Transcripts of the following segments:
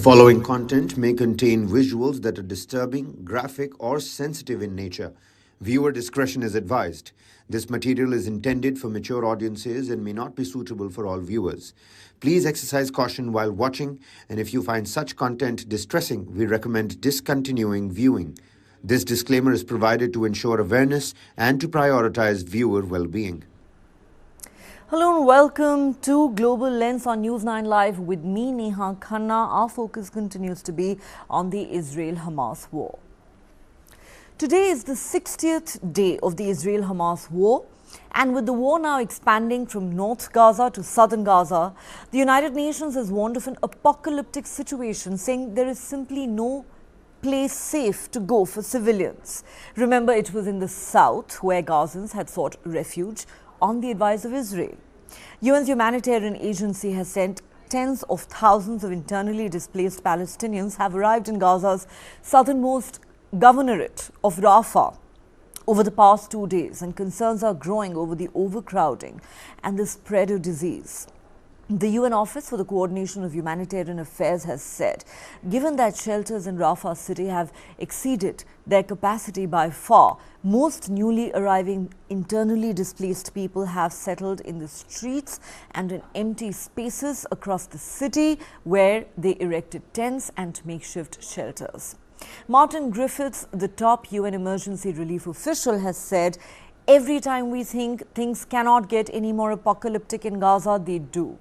following content may contain visuals that are disturbing, graphic, or sensitive in nature. Viewer discretion is advised. This material is intended for mature audiences and may not be suitable for all viewers. Please exercise caution while watching, and if you find such content distressing, we recommend discontinuing viewing. This disclaimer is provided to ensure awareness and to prioritize viewer well-being. Hello and welcome to Global Lens on News9 Live with me, Neha Khanna. Our focus continues to be on the Israel-Hamas war. Today is the 60th day of the Israel-Hamas war, and with the war now expanding from North Gaza to Southern Gaza, the United Nations has warned of an apocalyptic situation, saying there is simply no place safe to go for civilians. Remember, it was in the south where Gazans had sought refuge on the advice of Israel. UN's humanitarian agency has sent tens of thousands of internally displaced Palestinians have arrived in Gaza's southernmost governorate of Rafah over the past 2 days, and concerns are growing over the overcrowding and the spread of disease. The UN Office for the Coordination of Humanitarian Affairs has said, given that shelters in Rafah city have exceeded their capacity by far, most newly arriving internally displaced people have settled in the streets and in empty spaces across the city, where they erected tents and makeshift shelters. Martin Griffiths, the top UN emergency relief official, has said, every time we think things cannot get any more apocalyptic in Gaza, they do.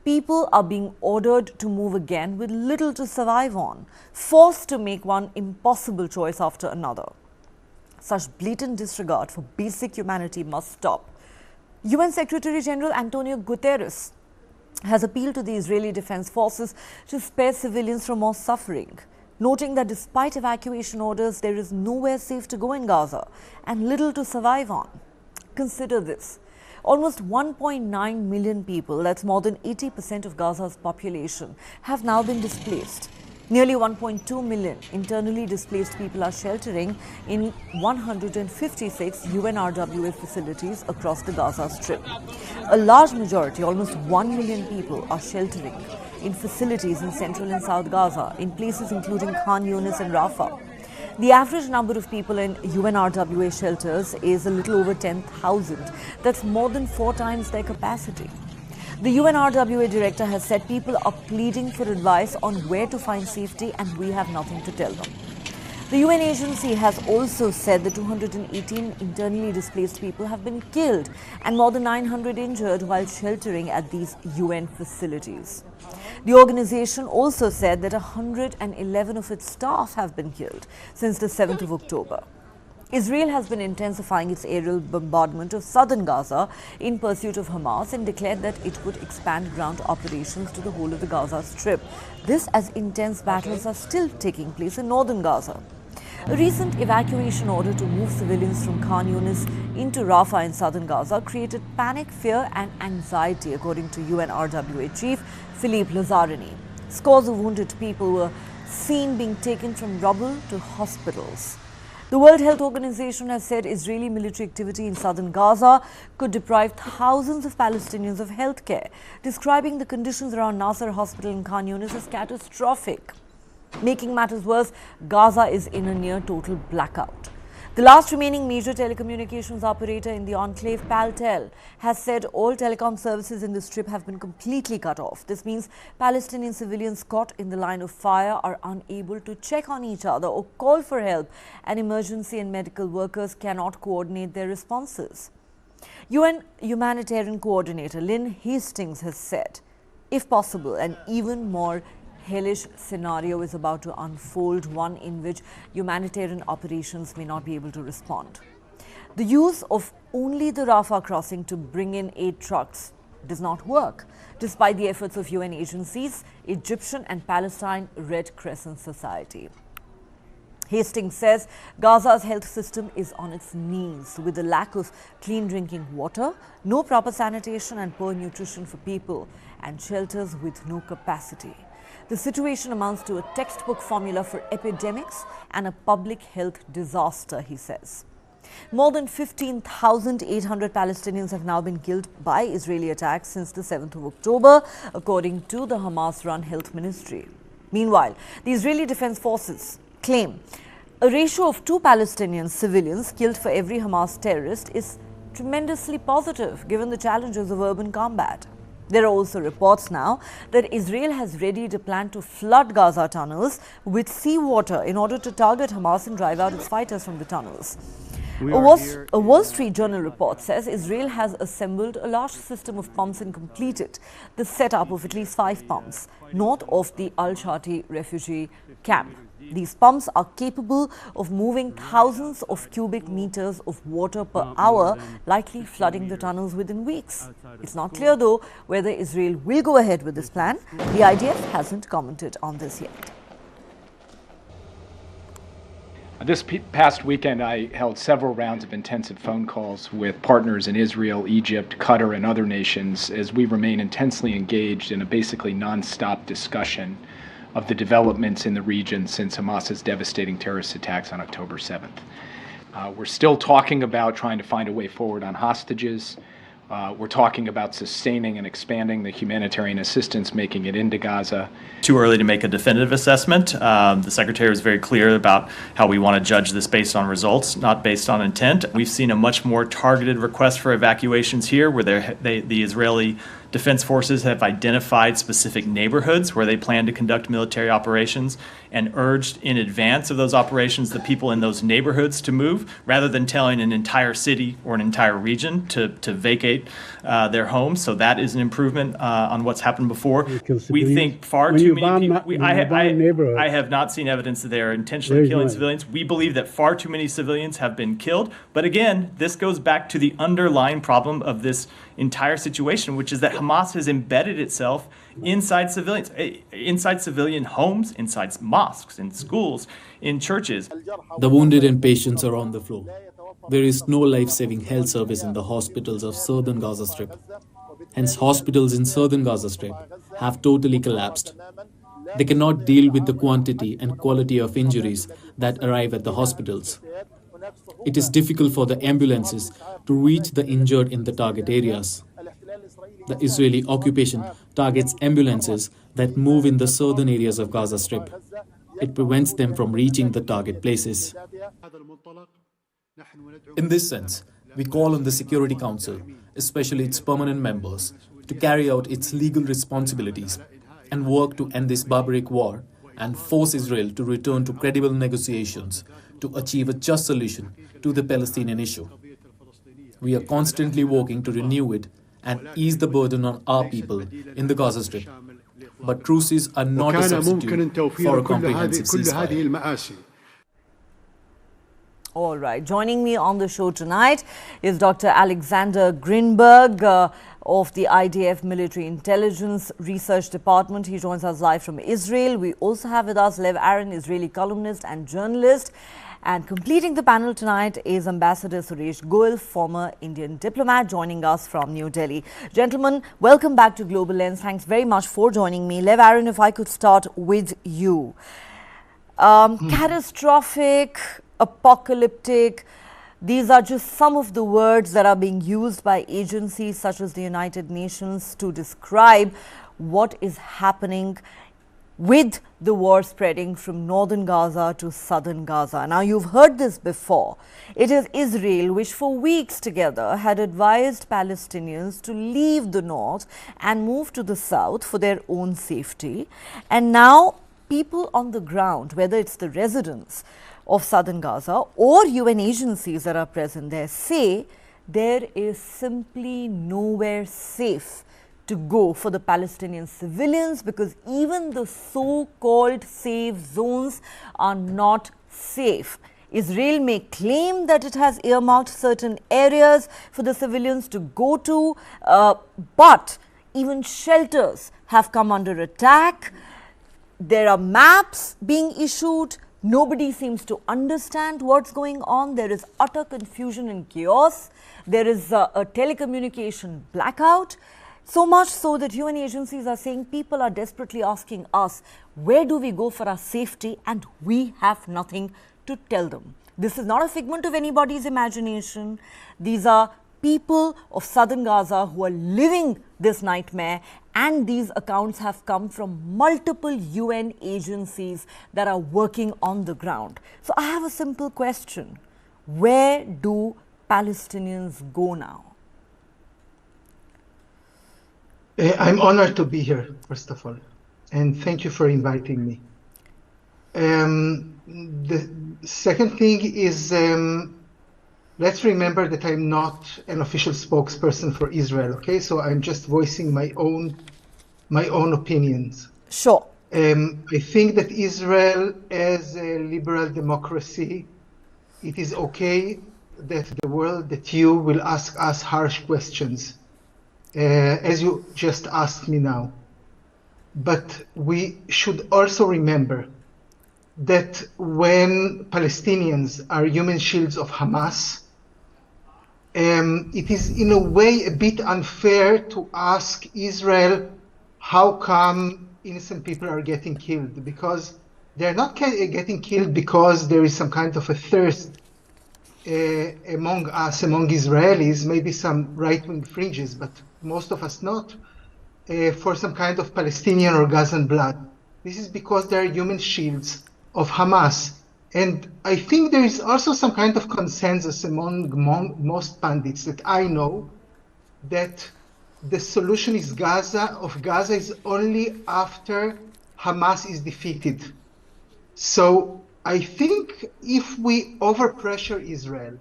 People are being ordered to move again with little to survive on, forced to make one impossible choice after another. Such blatant disregard for basic humanity must stop. UN Secretary General Antonio Guterres has appealed to the Israeli Defense Forces to spare civilians from more suffering, noting that despite evacuation orders, there is nowhere safe to go in Gaza and little to survive on. Consider this. Almost 1.9 million people, that's more than 80% of Gaza's population, have now been displaced. Nearly 1.2 million internally displaced people are sheltering in 156 UNRWA facilities across the Gaza Strip. A large majority, almost 1 million people, are sheltering in facilities in central and south Gaza, in places including Khan Yunis and Rafah. The average number of people in UNRWA shelters is a little over 10,000. That's more than 4 times their capacity. The UNRWA director has said people are pleading for advice on where to find safety, and we have nothing to tell them. The UN agency has also said that 218 internally displaced people have been killed and more than 900 injured while sheltering at these UN facilities. The organization also said that 111 of its staff have been killed since the 7th of October. Israel has been intensifying its aerial bombardment of southern Gaza in pursuit of Hamas and declared that it would expand ground operations to the whole of the Gaza Strip. This as intense battles are still taking place in northern Gaza. A recent evacuation order to move civilians from Khan Yunis into Rafah in southern Gaza created panic, fear and anxiety, according to UNRWA Chief Philippe Lazzarini. Scores of wounded people were seen being taken from rubble to hospitals. The World Health Organization has said Israeli military activity in southern Gaza could deprive thousands of Palestinians of health care, describing the conditions around Nasser Hospital in Khan Yunis as catastrophic. Making matters worse, Gaza is in a near-total blackout. The last remaining major telecommunications operator in the enclave, Paltel, has said all telecom services in the strip have been completely cut off. This means Palestinian civilians caught in the line of fire are unable to check on each other or call for help, and emergency and medical workers cannot coordinate their responses. UN humanitarian coordinator Lynn Hastings has said, if possible, an even more hellish scenario is about to unfold, one in which humanitarian operations may not be able to respond. The use of only the Rafah crossing to bring in aid trucks does not work, despite the efforts of UN agencies, Egyptian and Palestine Red Crescent Society. Hastings says Gaza's health system is on its knees with a lack of clean drinking water, no proper sanitation and poor nutrition for people, and shelters with no capacity. The situation amounts to a textbook formula for epidemics and a public health disaster, he says. More than 15,800 Palestinians have now been killed by Israeli attacks since the 7th of October, according to the Hamas-run health ministry. Meanwhile, the Israeli Defense Forces claim a ratio of 2 Palestinian civilians killed for every Hamas terrorist is tremendously positive given the challenges of urban combat. There are also reports now that Israel has readied a plan to flood Gaza tunnels with seawater in order to target Hamas and drive out its fighters from the tunnels. A Wall Street Journal report says Israel has assembled a large system of pumps and completed the setup of at least 5 pumps north of the Al-Shati refugee camp. These pumps are capable of moving thousands of cubic meters of water per hour, likely flooding the tunnels within weeks. It's not clear, though, whether Israel will go ahead with this plan. The IDF hasn't commented on this yet. This past weekend, I held several rounds of intensive phone calls with partners in Israel, Egypt, Qatar, and other nations as we remain intensely engaged in a basically non-stop discussion of the developments in the region since Hamas's devastating terrorist attacks on October 7th. We're still talking about trying to find a way forward on hostages. We're talking about sustaining and expanding the humanitarian assistance, making it into Gaza. Too early to make a definitive assessment. The Secretary was very clear about how we want to judge this based on results, not based on intent. We've seen a much more targeted request for evacuations here, where the Israeli Defense Forces have identified specific neighborhoods where they plan to conduct military operations and urged in advance of those operations the people in those neighborhoods to move, rather than telling an entire city or an entire region to vacate their homes. So that is an improvement on what's happened before. We think far too many people. I have not seen evidence that they are intentionally killing civilians. We believe that far too many civilians have been killed. But again, this goes back to the underlying problem of this entire situation, which is that Hamas has embedded itself inside civilians, inside civilian homes, inside mosques, in schools, in churches. The wounded and patients are on the floor. There is no life-saving health service in the hospitals of southern Gaza Strip. Hence, hospitals in southern Gaza Strip have totally collapsed. They cannot deal with the quantity and quality of injuries that arrive at the hospitals. It is difficult for the ambulances to reach the injured in the target areas. The Israeli occupation targets ambulances that move in the southern areas of Gaza Strip. It prevents them from reaching the target places. In this sense, we call on the Security Council, especially its permanent members, to carry out its legal responsibilities and work to end this barbaric war and force Israel to return to credible negotiations to achieve a just solution to the Palestinian issue. We are constantly working to renew it and ease the burden on our people in the Gaza Strip. But truces are not a substitute for a comprehensive ceasefire. All right. Joining me on the show tonight is Dr. Alexander Grinberg of the IDF Military Intelligence Research Department. He joins us live from Israel. We also have with us Lev Aaron, Israeli columnist and journalist. And completing the panel tonight is Ambassador Suresh Goel, former Indian diplomat, joining us from New Delhi. Gentlemen, welcome back to Global Lens. Thanks very much for joining me. Lev Aaron, if I could start with you. Catastrophic, apocalyptic, these are just some of the words that are being used by agencies such as the United Nations to describe what is happening with the war spreading from northern Gaza to southern Gaza. Now, you've heard this before. It is Israel which for weeks together had advised Palestinians to leave the north and move to the south for their own safety. And now people on the ground, whether it's the residents of southern Gaza or UN agencies that are present there, say there is simply nowhere safe to go for the Palestinian civilians, because even the so-called safe zones are not safe. Israel may claim that it has earmarked certain areas for the civilians to go to, but even shelters have come under attack. There are maps being issued. Nobody seems to understand what's going on. There is utter confusion and chaos. There is a telecommunication blackout. So much so that UN agencies are saying people are desperately asking us, where do we go for our safety? And we have nothing to tell them. This is not a figment of anybody's imagination. These are people of southern Gaza who are living this nightmare And these accounts have come from multiple UN agencies that are working on the ground. So I have a simple question. Where do Palestinians go now? I'm honored to be here, first of all, and thank you for inviting me. The second thing is, let's remember that I'm not an official spokesperson for Israel, okay? So I'm just voicing my own opinions. Sure. I think that Israel, as a liberal democracy, it is okay that the world, that you will ask us harsh questions, as you just asked me now. But we should also remember that when Palestinians are human shields of Hamas, it is in a way a bit unfair to ask Israel how come innocent people are getting killed, because they're not getting killed because there is some kind of a thirst among us, among Israelis, maybe some right-wing fringes, but most of us not, for some kind of Palestinian or Gazan blood. This is because they are human shields of Hamas. And I think there is also some kind of consensus among most pundits that I know that the solution is Gaza is only after Hamas is defeated. So I think if we overpressure Israel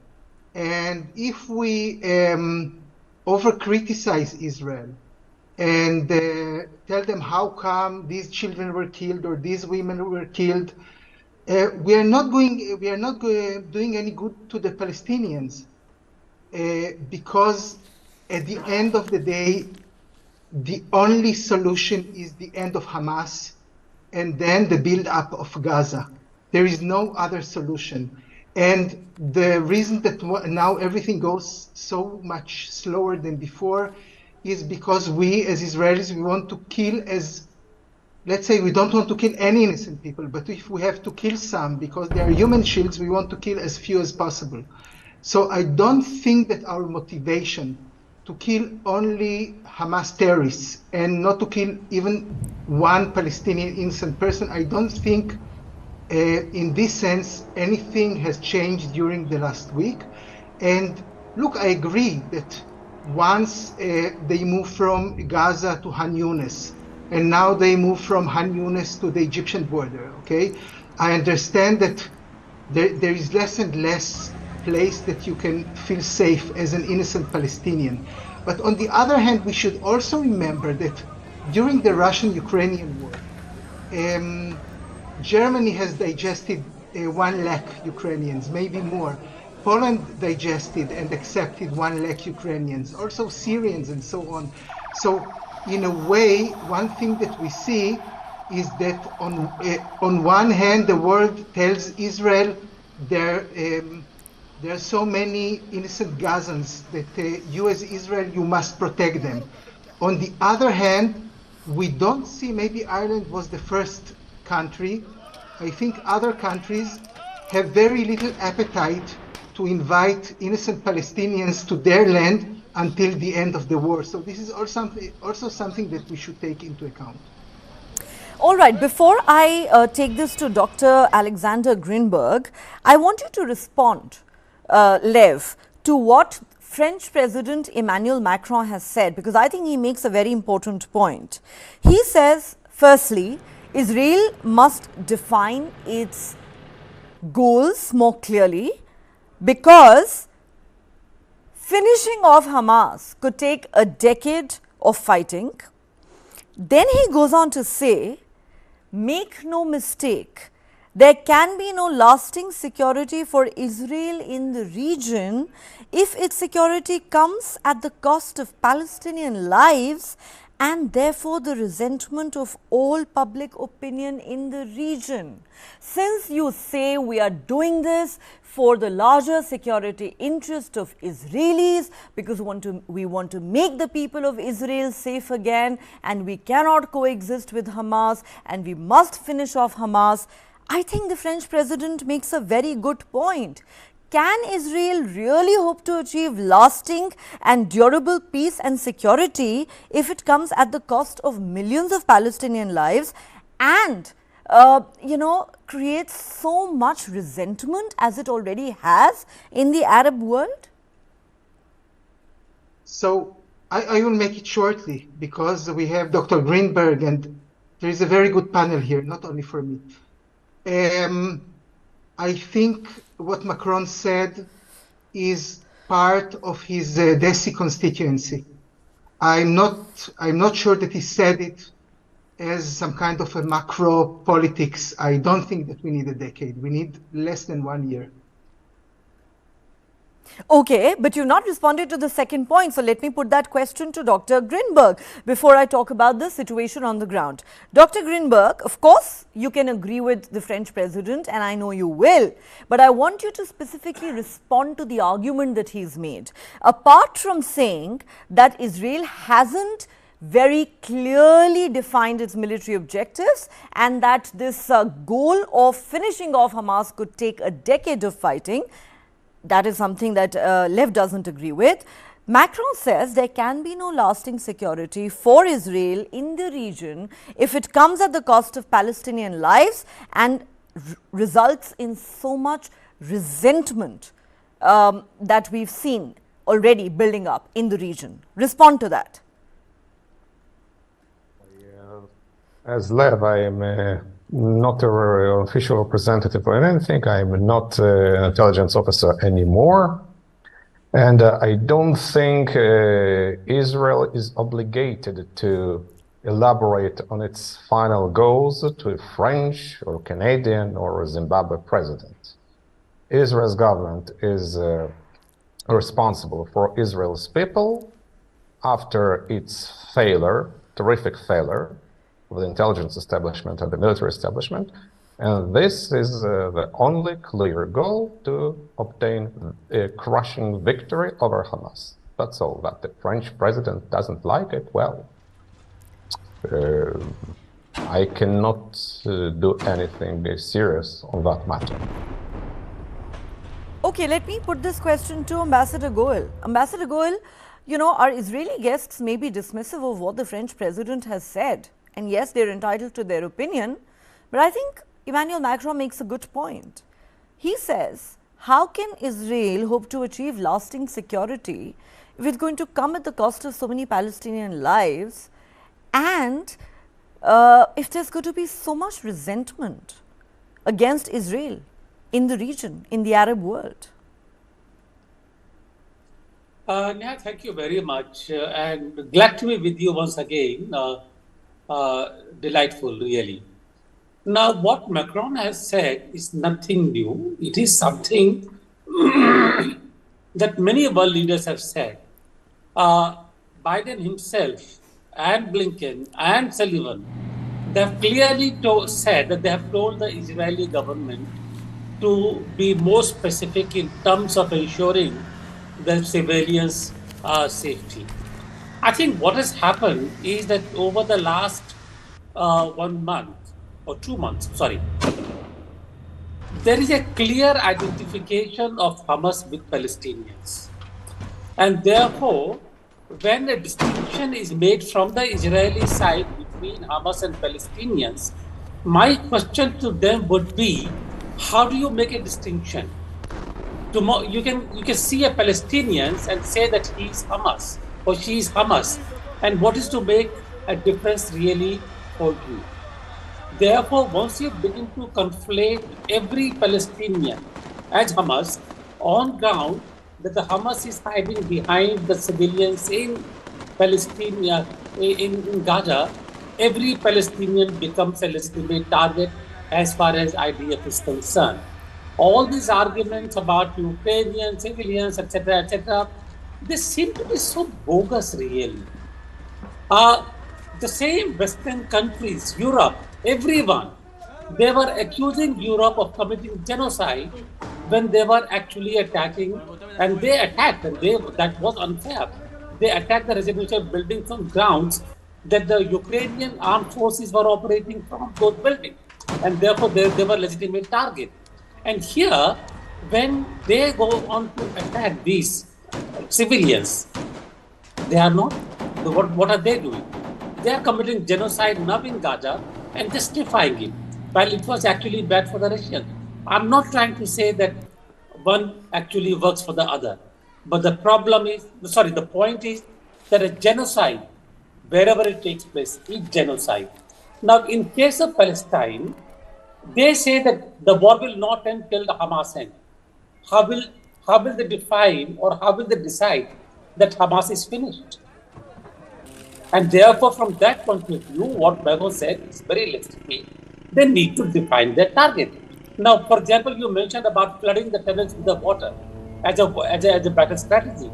and if we over-criticize Israel and tell them how come these children were killed or these women were killed, we are not doing any good to the Palestinians, because at the end of the day, the only solution is the end of Hamas and then the build-up of Gaza. There is no other solution. And the reason that now everything goes so much slower than before is because we, as Israelis, we want to kill as, let's say we don't want to kill any innocent people, but if we have to kill some because they are human shields, we want to kill as few as possible. So I don't think that our motivation to kill only Hamas terrorists and not to kill even one Palestinian innocent person, I don't think in this sense anything has changed during the last week. And look, I agree that once they move from Gaza to Han Yunis, and now they move from Han Yunis to the Egyptian border, okay? I understand that there is less and less place that you can feel safe as an innocent Palestinian. But on the other hand, we should also remember that during the Russian-Ukrainian war, Germany has digested 1 lakh Ukrainians, maybe more. Poland digested and accepted 1 lakh Ukrainians, also Syrians and so on. So in a way, one thing that we see is that on one hand, the world tells Israel there are so many innocent Gazans that you as Israel, you must protect them. On the other hand, we don't see, maybe Ireland was the first country. I think other countries have very little appetite to invite innocent Palestinians to their land until the end of the war. So this is also something that we should take into account. All right, before I take this to Dr. Alexander Greenberg, I want you to respond, Lev, to what French President Emmanuel Macron has said, because I think he makes a very important point. He says, firstly, Israel must define its goals more clearly, because finishing off Hamas could take a decade of fighting. Then he goes on to say, make no mistake, there can be no lasting security for Israel in the region if its security comes at the cost of Palestinian lives and therefore the resentment of all public opinion in the region. Since you say we are doing this for the larger security interest of Israelis, because we want to make the people of Israel safe again, and we cannot coexist with Hamas, and we must finish off Hamas, I think the French president makes a very good point. can Israel really hope to achieve lasting and durable peace and security if it comes at the cost of millions of Palestinian lives and, creates so much resentment as it already has in the Arab world? So I will make it shortly because we have Dr. Greenberg and there is a very good panel here, not only for me. I think what Macron said is part of his Desi constituency. I'm not sure that he said it as some kind of a macro politics. I don't think that we need a decade. We need less than 1 year. Okay, but you've not responded to the second point. So let me put that question to Dr. Greenberg before I talk about the situation on the ground. Dr. Greenberg, of course, you can agree with the French president, and I know you will, but I want you to specifically respond to the argument that he's made. Apart from saying that Israel hasn't very clearly defined its military objectives and that this goal of finishing off Hamas could take a decade of fighting, that is something that left doesn't agree with. Macron says there can be no lasting security for Israel in the region if it comes at the cost of Palestinian lives and results in so much resentment that we've seen already building up in the region. Respond to that. As Lev, I am not an official representative or anything. I'm not an intelligence officer anymore. And I don't think Israel is obligated to elaborate on its final goals to a French or Canadian or Zimbabwe president. Israel's government is responsible for Israel's people after its failure, terrific failure, of the intelligence establishment and the military establishment. And this is the only clear goal to obtain a crushing victory over Hamas. That's all. That the French president doesn't like it, well, I cannot do anything serious on that matter. Okay, let me put this question to Ambassador Goel. Ambassador Goel, our Israeli guests may be dismissive of what the French president has said. And yes, they're entitled to their opinion, but I think Emmanuel Macron makes a good point. He says, how can Israel hope to achieve lasting security if it's going to come at the cost of so many Palestinian lives and if there's going to be so much resentment against Israel in the region, in the Arab world? Neha, thank you very much and glad to be with you once again. Delightful, really. Now, what Macron has said is nothing new. It is something that many world leaders have said. Biden himself and Blinken and Sullivan, they have clearly said that they have told the Israeli government to be more specific in terms of ensuring the civilians' safety. I think what has happened is that over the last 1 month or 2 months, there is a clear identification of Hamas with Palestinians. And therefore, when a distinction is made from the Israeli side between Hamas and Palestinians, my question to them would be, how do you make a distinction? You can see a Palestinian and say that he is Hamas or she is Hamas, and what is to make a difference really for you? Therefore, once you begin to conflate every Palestinian as Hamas on ground, that the Hamas is hiding behind the civilians in Palestine, in Gaza, every Palestinian becomes a legitimate target as far as IDF is concerned. All these arguments about Ukrainian civilians, etc., they seem to be so bogus, really. The same Western countries, Europe, everyone, they were accusing Europe of committing genocide when they were actually attacking, and they attacked, and that was unfair. They attacked the residential buildings on grounds that the Ukrainian armed forces were operating from those buildings, and therefore they were legitimate target. And here, when they go on to attack these civilians, they are not. What are they doing? They are committing genocide now in Gaza and justifying it, while it was actually bad for the Russians. I'm not trying to say that one actually works for the other, but the point is that a genocide, wherever it takes place, is genocide. Now, in case of Palestine, they say that the war will not end till the Hamas end. How will they define or how will they decide that Hamas is finished? And therefore, from that point of view, what Bego said is very legitimate. They need to define their target. Now, for example, you mentioned about flooding the tunnels with the water as a battle strategy.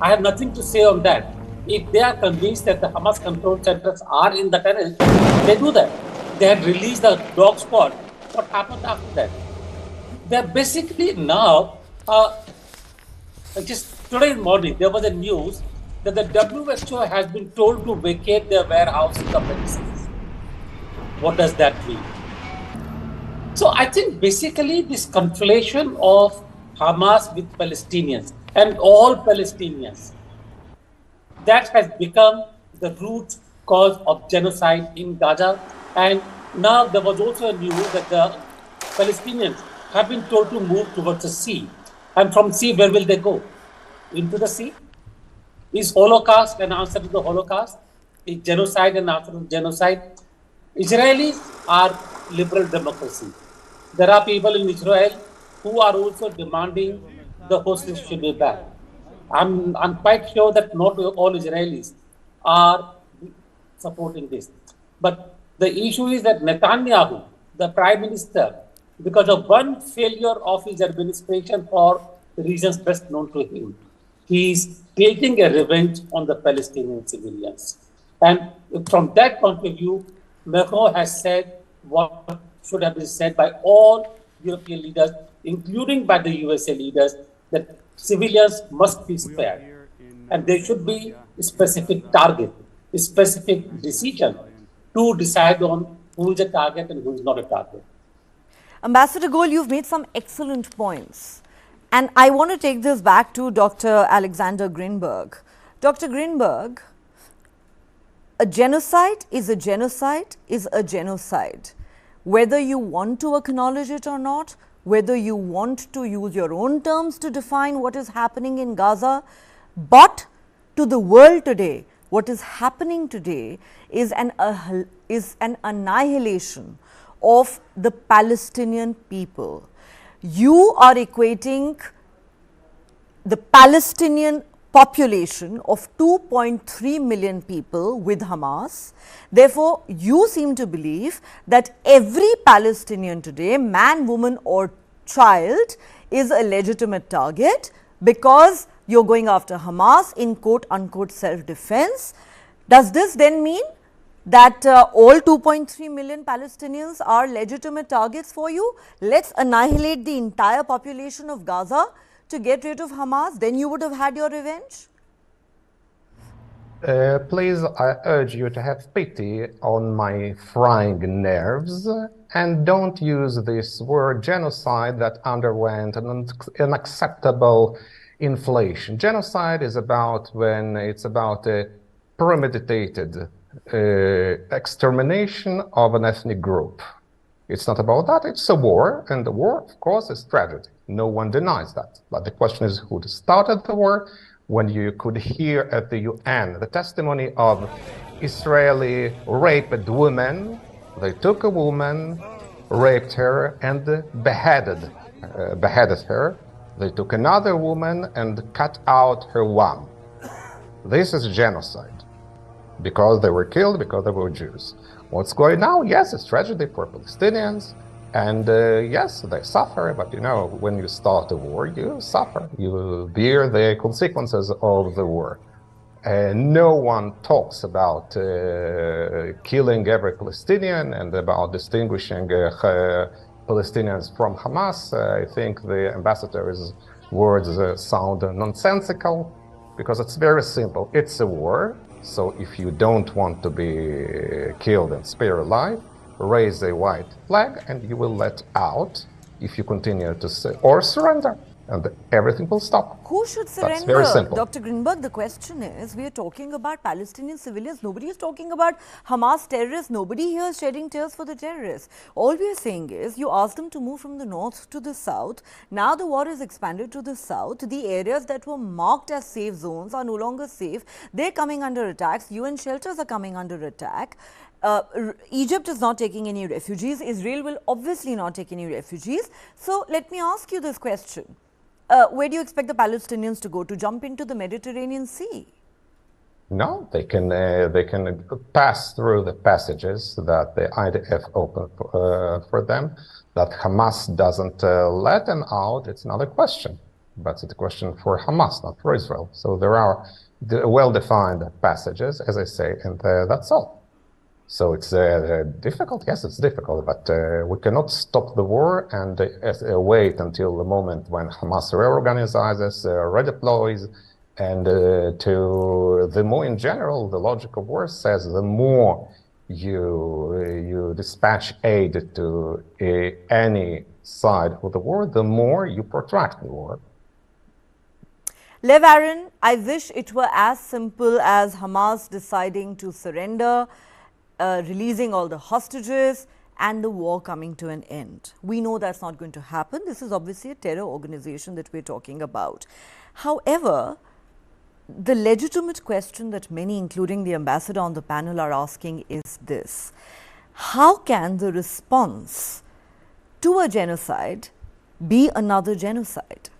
I have nothing to say on that. If they are convinced that the Hamas control centers are in the tunnels, they do that. They had released the dog squad. What happened after that? They're basically now, just today morning, there was a news that the WHO has been told to vacate their warehouse in the medicines. What does that mean? So I think basically this conflation of Hamas with Palestinians and all Palestinians, that has become the root cause of genocide in Gaza. And now there was also a news that the Palestinians have been told to move towards the sea. And from sea, where will they go? Into the sea? Is Holocaust an answer to the Holocaust? Is genocide an answer to genocide? Israelis are liberal democracy. There are people in Israel who are also demanding the hostages should be back. I'm quite sure that not all Israelis are supporting this. But the issue is that Netanyahu, the prime minister, because of one failure of his administration for the reasons best known to him, he is taking a revenge on the Palestinian civilians. And from that point of view, Macron has said what should have been said by all European leaders, including by the USA leaders, that civilians must be spared. And there should be a specific target, a specific decision to decide on who is a target and who is not a target. Ambassador Goel, you've made some excellent points. And I want to take this back to Dr. Alexander Greenberg. Dr. Greenberg, a genocide is a genocide is a genocide. Whether you want to acknowledge it or not, whether you want to use your own terms to define what is happening in Gaza, but to the world today, what is happening today is an annihilation of the Palestinian people. You are equating the Palestinian population of 2.3 million people with Hamas. Therefore, you seem to believe that every Palestinian today, man, woman or child, is a legitimate target because you're going after Hamas in quote unquote self-defense. Does this then mean that all 2.3 million Palestinians are legitimate targets for you? Let's annihilate the entire population of Gaza to get rid of Hamas, then you would have had your revenge? Please, I urge you to have pity on my frying nerves and don't use this word genocide that underwent an unacceptable inflation. Genocide is about when it's about a premeditated extermination of an ethnic group. It's not about that, it's a war, and the war, of course, is tragedy. No one denies that. But the question is who started the war. When you could hear at the UN the testimony of Israeli raped women, they took a woman, raped her, and beheaded her. They took another woman and cut out her womb. This is genocide. Because they were killed, because they were Jews. What's going now? Yes, it's tragedy for Palestinians. And yes, they suffer, but you know, when you start a war, you suffer. You bear the consequences of the war. No one talks about killing every Palestinian and about distinguishing Palestinians from Hamas. I think the ambassador's words sound nonsensical because it's very simple. It's a war. So if you don't want to be killed and spare alive, raise a white flag and you will let out if you continue to say, or surrender, and everything will stop. Who should surrender? That's very simple. Dr. Greenberg, the question is, we are talking about Palestinian civilians. Nobody is talking about Hamas terrorists. Nobody here is shedding tears for the terrorists. All we are saying is, you ask them to move from the north to the south. Now the war is expanded to the south. The areas that were marked as safe zones are no longer safe. They're coming under attacks. UN shelters are coming under attack. Egypt is not taking any refugees. Israel will obviously not take any refugees. So let me ask you this question. Where do you expect the Palestinians to go? To jump into the Mediterranean Sea? No, they can pass through the passages that the IDF opened for them. That Hamas doesn't let them out, it's another question. But it's a question for Hamas, not for Israel. So there are well-defined passages, as I say, and that's all. So it's difficult. Yes, it's difficult, but we cannot stop the war and wait until the moment when Hamas reorganizes, redeploys, and to the more in general, the logic of war says the more you dispatch aid to any side of the war, the more you protract the war. Lev Aaron, I wish it were as simple as Hamas deciding to surrender, releasing all the hostages, and the war coming to an end. We know that's not going to happen. This is obviously a terror organization that we're talking about. However, the legitimate question that many, including the ambassador on the panel, are asking is this: how can the response to a genocide be another genocide?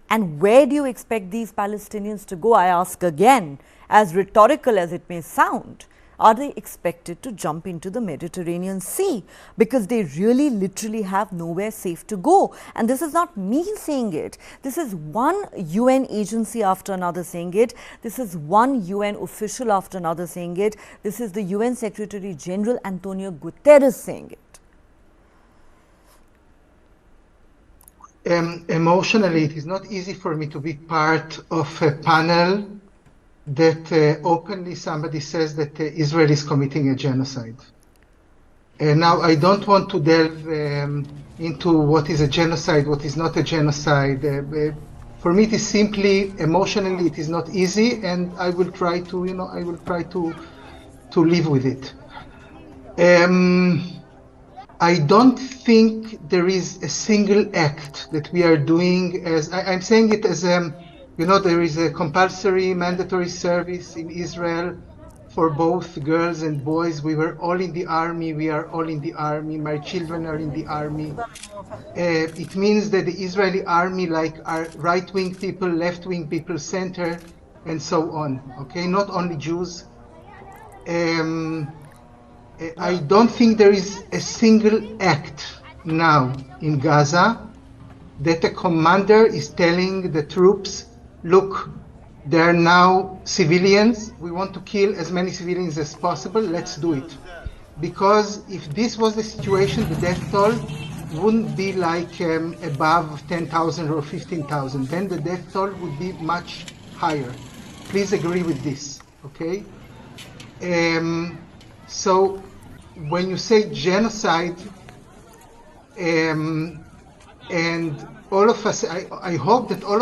And where do you expect these Palestinians to go? I ask again, as rhetorical as it may sound, are they expected to jump into the Mediterranean Sea? Because they really literally have nowhere safe to go. And this is not me saying it. This is one UN agency after another saying it. This is one UN official after another saying it. This is the UN Secretary General Antonio Guterres saying it. Emotionally, it is not easy for me to be part of a panel that openly somebody says that Israel is committing a genocide. Now, I don't want to delve into what is a genocide, what is not a genocide. For me, it is simply, emotionally, it is not easy, and I will try to, I will try to live with it. I don't think there is a single act that we are doing as, I'm saying it as there is a compulsory mandatory service in Israel for both girls and boys. We were all in the army. We are all in the army. My children are in the army. It means that the Israeli army, like, are right-wing people, left-wing people, center, and so on. Okay, not only Jews. I don't think there is a single act now in Gaza that a commander is telling the troops, look, there are now civilians. We want to kill as many civilians as possible. Let's do it. Because if this was the situation, the death toll wouldn't be like above 10,000 or 15,000. Then the death toll would be much higher. Please agree with this, okay? So when you say genocide, and all of us, I hope that all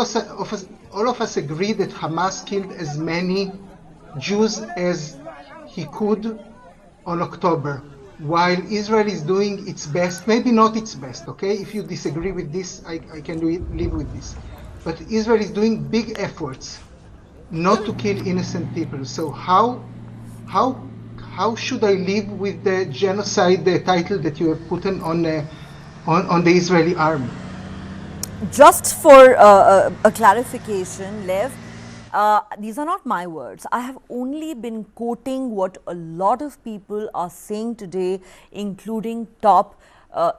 of us agree that Hamas killed as many Jews as he could on October, while Israel is doing its best, maybe not its best, okay? If you disagree with this, I can live with this. But Israel is doing big efforts not to kill innocent people. So how should I live with the genocide title that you have put on the Israeli army? Just for a clarification, Lev, these are not my words. I have only been quoting what a lot of people are saying today, including top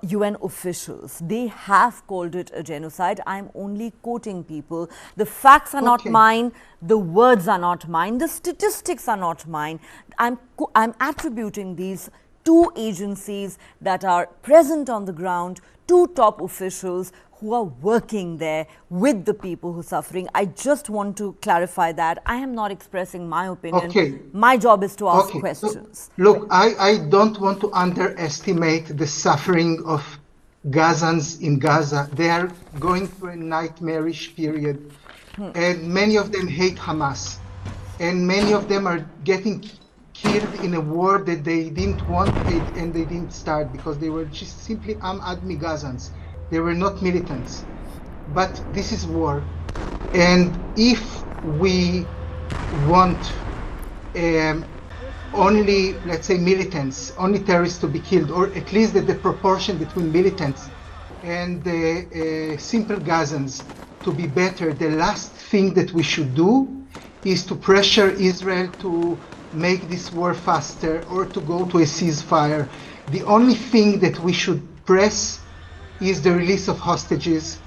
UN officials. They have called it a genocide. I'm only quoting people. The facts are not mine. The words are not mine. The statistics are not mine. I'm attributing these to agencies that are present on the ground, to top officials who are working there with the people who are suffering. I just want to clarify that. I am not expressing my opinion. Okay. My job is to ask questions. So, look, I don't want to underestimate the suffering of Gazans in Gaza. They are going through a nightmarish period, and many of them hate Hamas, and many of them are getting killed in a war that they didn't want and they didn't start, because they were just simply Admi Gazans. They were not militants. But this is war, and if we want only, let's say, militants, only terrorists to be killed, or at least that the proportion between militants and the simple Gazans to be better, the last thing that we should do is to pressure Israel to make this war faster or to go to a ceasefire. The only thing that we should press is the release of hostages,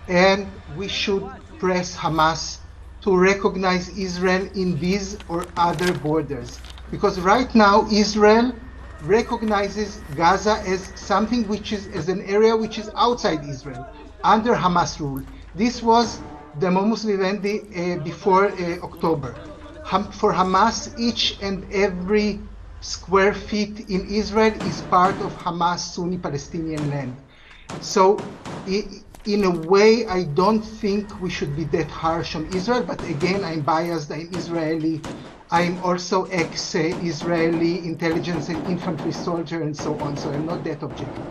and we should press Hamas to recognize Israel in these or other borders. Because right now, Israel recognizes Gaza as something which is, as an area which is outside Israel, under Hamas rule. This was the modus vivendi before October. For Hamas, each and every square feet in Israel is part of Hamas Sunni Palestinian land. So in a way, I don't think we should be that harsh on Israel, but again, I'm biased, I'm Israeli. I'm also ex-Israeli intelligence and infantry soldier and so on, so I'm not that objective.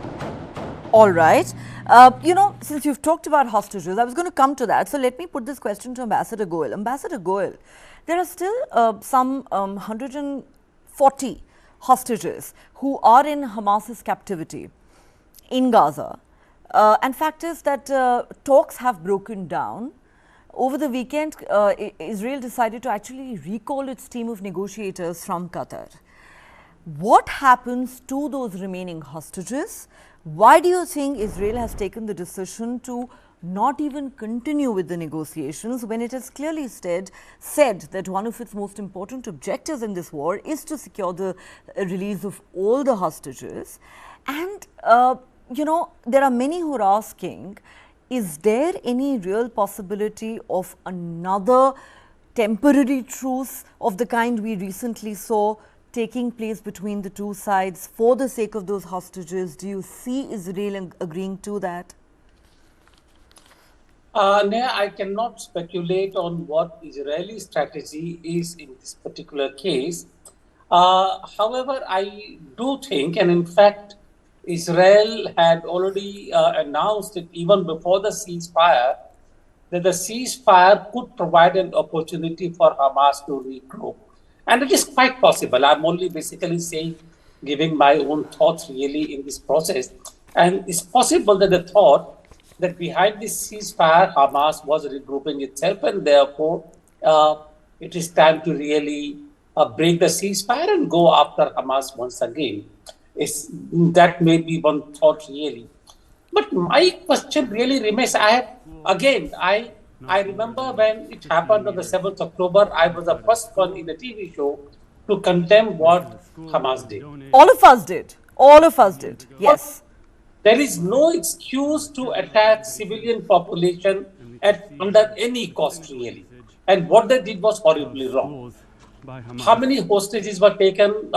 All right. Since you've talked about hostages, I was going to come to that. So let me put this question to Ambassador Goel. Ambassador Goel, there are still some 140 hostages who are in Hamas's captivity in Gaza. And fact is that talks have broken down. Over the weekend, Israel decided to actually recall its team of negotiators from Qatar. What happens to those remaining hostages? Why do you think Israel has taken the decision to not even continue with the negotiations when it has clearly said that one of its most important objectives in this war is to secure the release of all the hostages? And, there are many who are asking, is there any real possibility of another temporary truce of the kind we recently saw taking place between the two sides for the sake of those hostages? Do you see Israel agreeing to that? I cannot speculate on what Israeli strategy is in this particular case. However, I do think, and in fact, Israel had already announced it even before the ceasefire, that the ceasefire could provide an opportunity for Hamas to regroup. And it is quite possible. I'm only basically saying, giving my own thoughts really in this process. And it's possible that the thought that behind this ceasefire, Hamas was regrouping itself, and therefore it is time to really break the ceasefire and go after Hamas once again. That may be one thought really. But my question really remains, I remember when it happened on the 7th October, I was the first one in the TV show to condemn what Hamas did. All of us did. All of us did. Yes. There is no excuse to attack civilian population under any cost really. And what they did was horribly wrong. How many hostages were taken?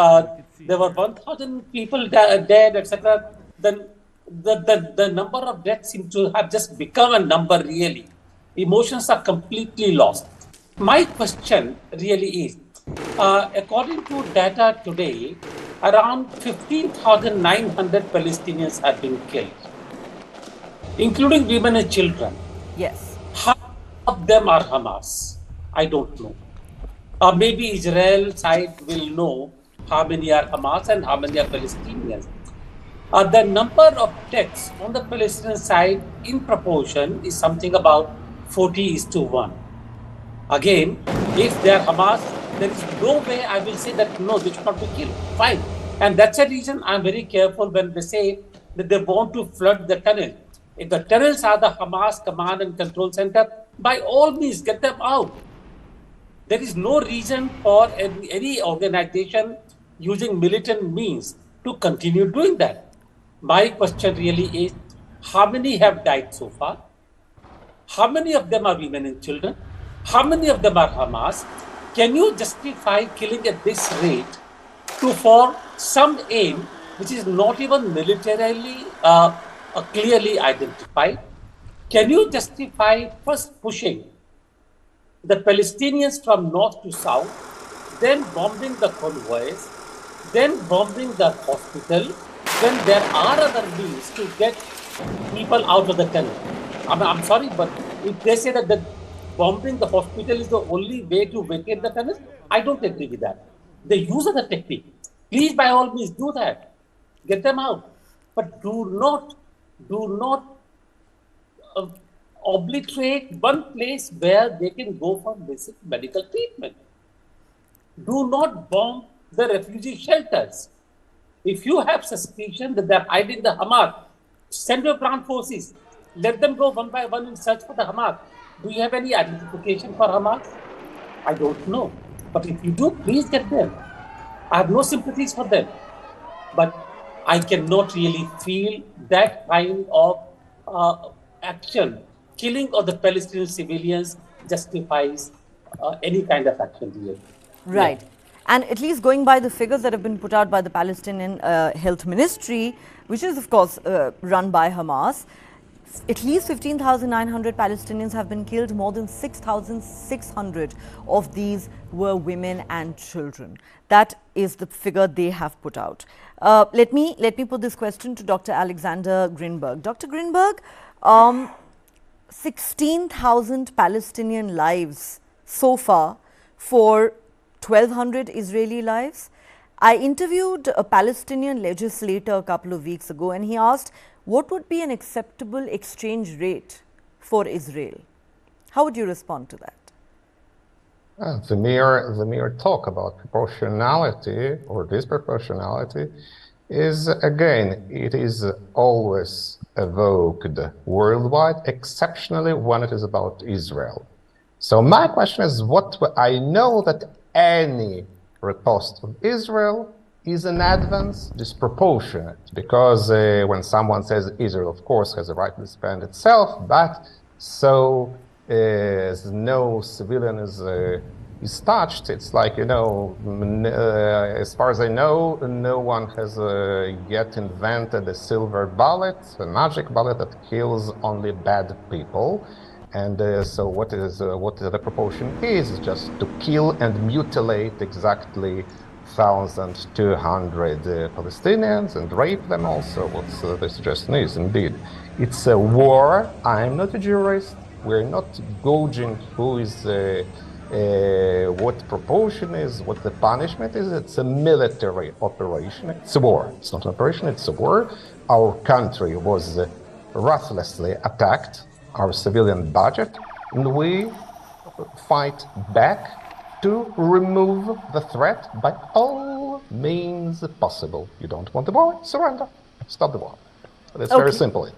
There were 1,000 people dead, etc. Then the number of deaths seems to have just become a number really. Emotions are completely lost. My question really is, according to data today, around 15,900 Palestinians have been killed, including women and children. Yes. How many of them are Hamas? I don't know. Maybe Israel side will know how many are Hamas and how many are Palestinians. The number of deaths on the Palestinian side in proportion is something about 40:1. Again, if they are Hamas, there is no way I will say that no, they should not be killed. Fine. And that's the reason I'm very careful when they say that they want to flood the tunnel. If the tunnels are the Hamas command and control center, by all means, get them out. There is no reason for any organization using militant means to continue doing that. My question really is, how many have died so far? How many of them are women and children? How many of them are Hamas? Can you justify killing at this rate for some aim which is not even militarily clearly identified. Can you justify first pushing the Palestinians from north to south, then bombing the convoys, then bombing the hospital, when there are other means to get people out of the tunnel? I'm sorry, but if they say that bombing the hospital is the only way to vacate the tunnels, I don't agree with that. They use other technique. Please, by all means, do that. Get them out. But do not obliterate one place where they can go for basic medical treatment. Do not bomb the refugee shelters. If you have suspicion that they're hiding the Hamas, send your ground forces. Let them go one by one and search for the Hamas. Do you have any identification for Hamas? I don't know. But if you do, please get them. I have no sympathies for them. But I cannot really feel that kind of action. Killing of the Palestinian civilians justifies any kind of action here. Right. Yeah. And at least going by the figures that have been put out by the Palestinian Health Ministry, which is of course run by Hamas, at least 15,900 Palestinians have been killed. More than 6,600 of these were women and children. That is the figure they have put out. Let me put this question to Dr. Alexander Grinberg. Dr. Grinberg, 16,000 Palestinian lives so far for 1,200 Israeli lives. I interviewed a Palestinian legislator a couple of weeks ago, and he asked what would be an acceptable exchange rate for Israel. How would you respond to that? The mere talk about proportionality or disproportionality is, again, it is always evoked worldwide, exceptionally when it is about Israel. So my question is, I know that any riposte of Israel is in advance disproportionate, because when someone says Israel, of course, has a right to defend itself, but so as no civilian is touched, it's like, as far as I know, no one has yet invented a silver bullet, a magic bullet that kills only bad people. And so what the proportion is just to kill and mutilate exactly 1,200 Palestinians and rape them also. What the suggestion is, indeed. It's a war. I'm not a jurist. We're not gauging who is, what proportion is, what the punishment is. It's a military operation. It's a war. It's not an operation, it's a war. Our country was ruthlessly attacked, our civilian budget, and we fight back to remove the threat by all means possible. You don't want the war? Surrender. Stop the war. That's okay. Very simple.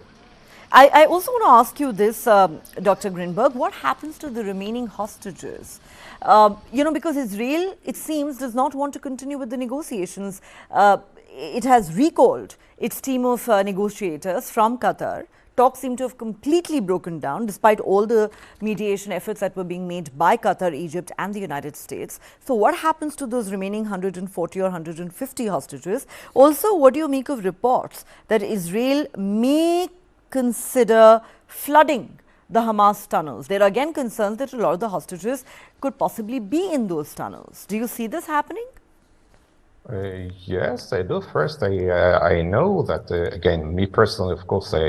I also want to ask you this, Dr. Grinberg, what happens to the remaining hostages? Because Israel, it seems, does not want to continue with the negotiations. It has recalled its team of negotiators from Qatar. Talks seem to have completely broken down despite all the mediation efforts that were being made by Qatar, Egypt and the United States. So what happens to those remaining 140 or 150 hostages? Also, what do you make of reports that Israel may consider flooding the Hamas tunnels? There are again concerns that a lot of the hostages could possibly be in those tunnels. Do you see this happening? Yes, I do. First, I know that, again, me personally, of course, I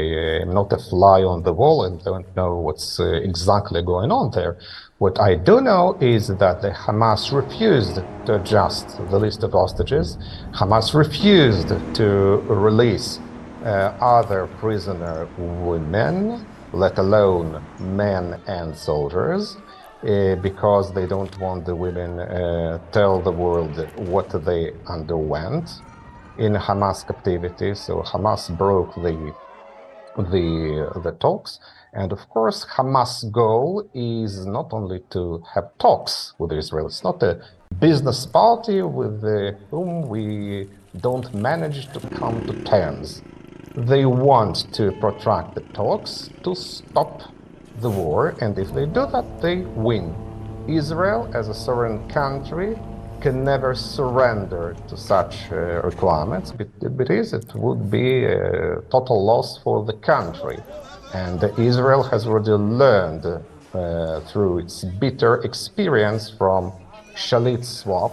am not a fly on the wall and don't know what's exactly going on there. What I do know is that the Hamas refused to adjust the list of hostages. Hamas refused to release other prisoner women, let alone men and soldiers. Because they don't want the women tell the world what they underwent in Hamas captivity. So Hamas broke the talks, and of course Hamas' goal is not only to have talks with Israel. It's not a business party with whom we don't manage to come to terms. They want to protract the talks to stop the war, and if they do that, they win. Israel, as a sovereign country, can never surrender to such requirements, because it would be a total loss for the country. And Israel has already learned through its bitter experience from Shalit swap,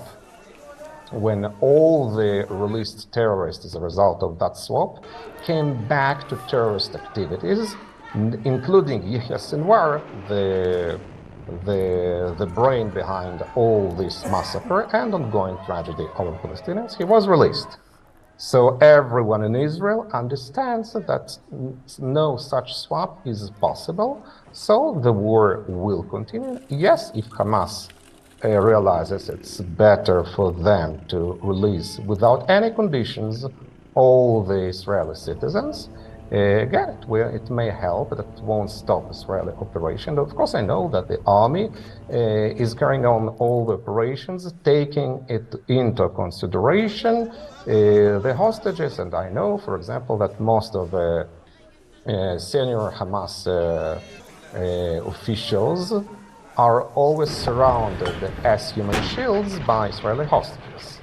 when all the released terrorists as a result of that swap came back to terrorist activities, including Yahya Sinwar, the brain behind all this massacre and ongoing tragedy over Palestinians. He was released. So everyone in Israel understands that no such swap is possible. So the war will continue. Yes, if Hamas realizes it's better for them to release without any conditions all the Israeli citizens, again, it may help, but it won't stop Israeli operation. Of course, I know that the army is carrying on all the operations, taking it into consideration the hostages. And I know, for example, that most of the senior Hamas officials are always surrounded as human shields by Israeli hostages.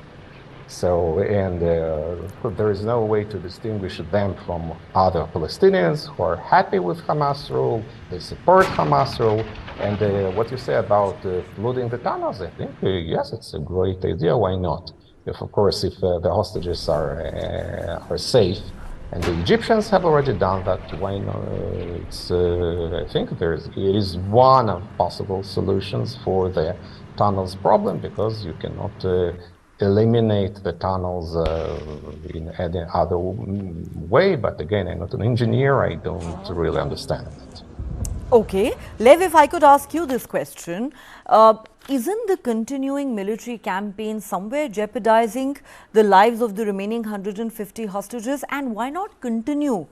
So, and there is no way to distinguish them from other Palestinians who are happy with Hamas rule, they support Hamas rule. And what you say about flooding the tunnels, I think, yes, it's a great idea, why not? Of course, if the hostages are safe, and the Egyptians have already done that, why not? I think it is one of possible solutions for the tunnels problem, because you cannot eliminate the tunnels in any other way. But again, I'm not an engineer, I don't really understand it. Okay. Lev, if I could ask you this question, isn't the continuing military campaign somewhere jeopardizing the lives of the remaining 150 hostages? And why not continue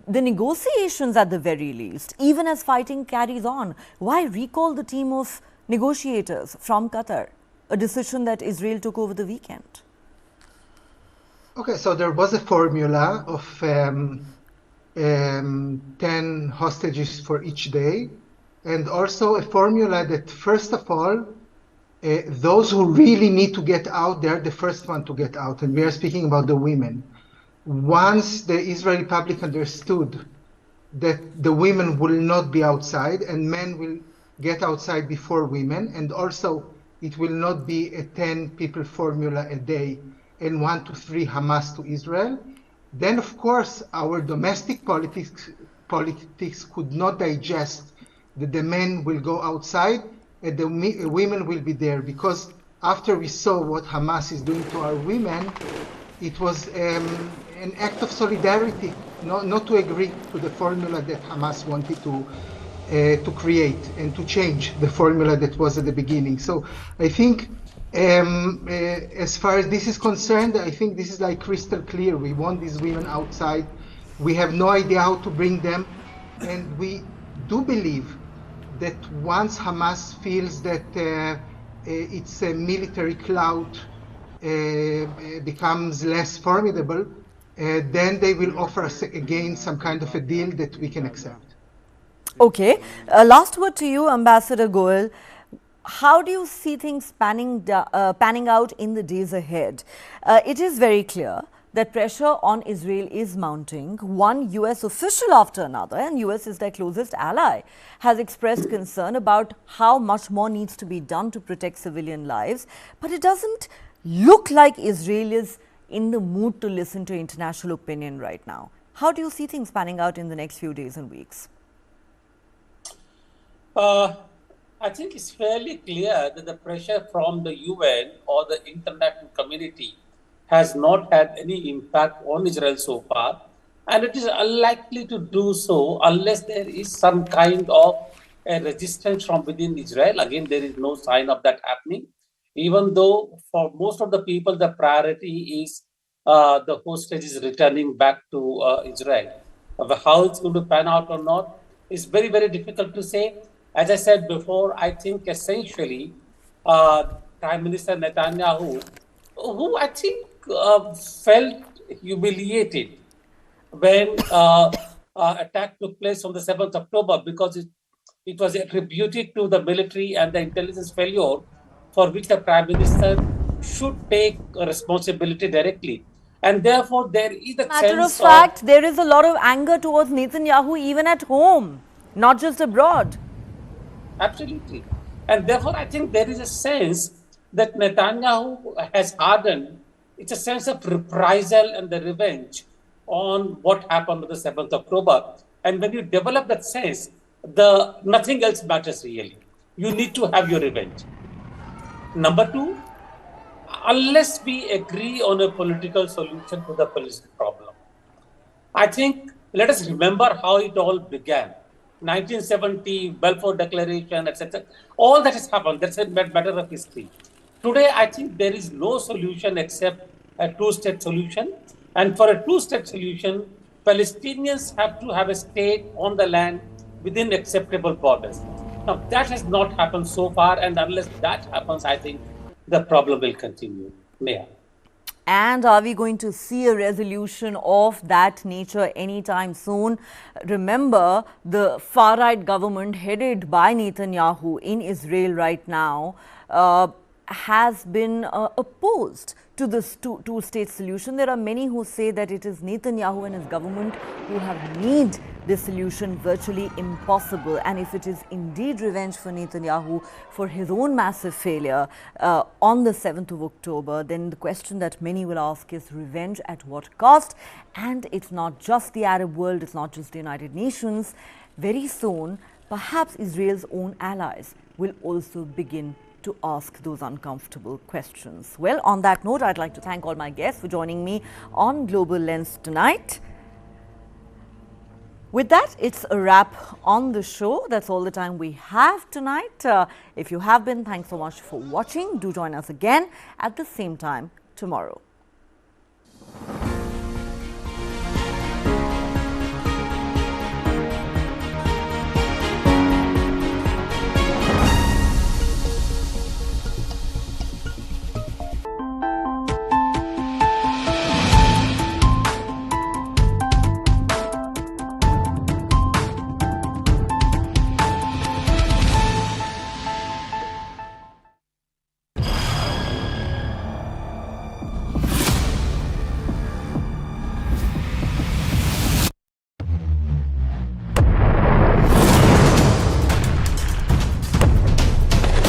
the negotiations at the very least, even as fighting carries on? Why recall the team of negotiators from Qatar, a decision that Israel took over the weekend? Okay, so there was a formula of 10 hostages for each day, and also a formula that, first of all, those who really need to get out, they're the first one to get out, and we are speaking about the women. Once the Israeli public understood that the women will not be outside and men will get outside before women, and also it will not be a 10 people formula a day and 1 to 3 Hamas to Israel, then of course our domestic politics could not digest that the men will go outside and the women will be there, because after we saw what Hamas is doing to our women, it was an act of solidarity, not to agree to the formula that Hamas wanted to create and to change the formula that was at the beginning. So I think as far as this is concerned, I think this is like crystal clear. We want these women outside. We have no idea how to bring them. And we do believe that once Hamas feels that its military clout becomes less formidable, then they will offer us again some kind of a deal that we can accept. Okay. Last word to you, Ambassador Goel. How do you see things panning out in the days ahead? It is very clear that pressure on Israel is mounting. One US official after another, and US is their closest ally, has expressed concern about how much more needs to be done to protect civilian lives. But it doesn't look like Israel is in the mood to listen to international opinion right now. How do you see things panning out in the next few days and weeks? I think it's fairly clear that the pressure from the UN or the international community has not had any impact on Israel so far, and it is unlikely to do so unless there is some kind of a resistance from within Israel. Again, there is no sign of that happening, even though for most of the people the priority is the hostages returning back to Israel. How it's going to pan out or not is very, very difficult to say. As I said before, I think essentially Prime Minister Netanyahu, who I think felt humiliated when attack took place on the 7th October, because it was attributed to the military and the intelligence failure, for which the Prime Minister should take responsibility directly. And therefore, there is a Matter of sense fact, there is a lot of anger towards Netanyahu even at home, not just abroad. Absolutely. And therefore, I think there is a sense that Netanyahu has hardened. It's a sense of reprisal and the revenge on what happened on the 7th October. And when you develop that sense, nothing else matters really. You need to have your revenge. Number two, unless we agree on a political solution to the Palestinian problem, I think let us remember how it all began. 1970, Balfour Declaration, etc. All that has happened, that's a matter of history. Today, I think there is no solution except a two-state solution. And for a two-state solution, Palestinians have to have a state on the land within acceptable borders. Now, that has not happened so far, and unless that happens, I think the problem will continue. Neha. And are we going to see a resolution of that nature anytime soon? Remember, the far-right government headed by Netanyahu in Israel right now has been opposed to this two-state solution. There are many who say that it is Netanyahu and his government who have made this solution virtually impossible. And if it is indeed revenge for Netanyahu for his own massive failure on the 7th of October, then the question that many will ask is revenge at what cost? And it's not just the Arab world, it's not just the United Nations. Very soon, perhaps Israel's own allies will also begin to ask those uncomfortable questions. Well, on that note, I'd like to thank all my guests for joining me on Global Lens tonight. With that, it's a wrap on the show. That's all the time we have tonight. If you have been, thanks so much for watching. Do join us again at the same time tomorrow.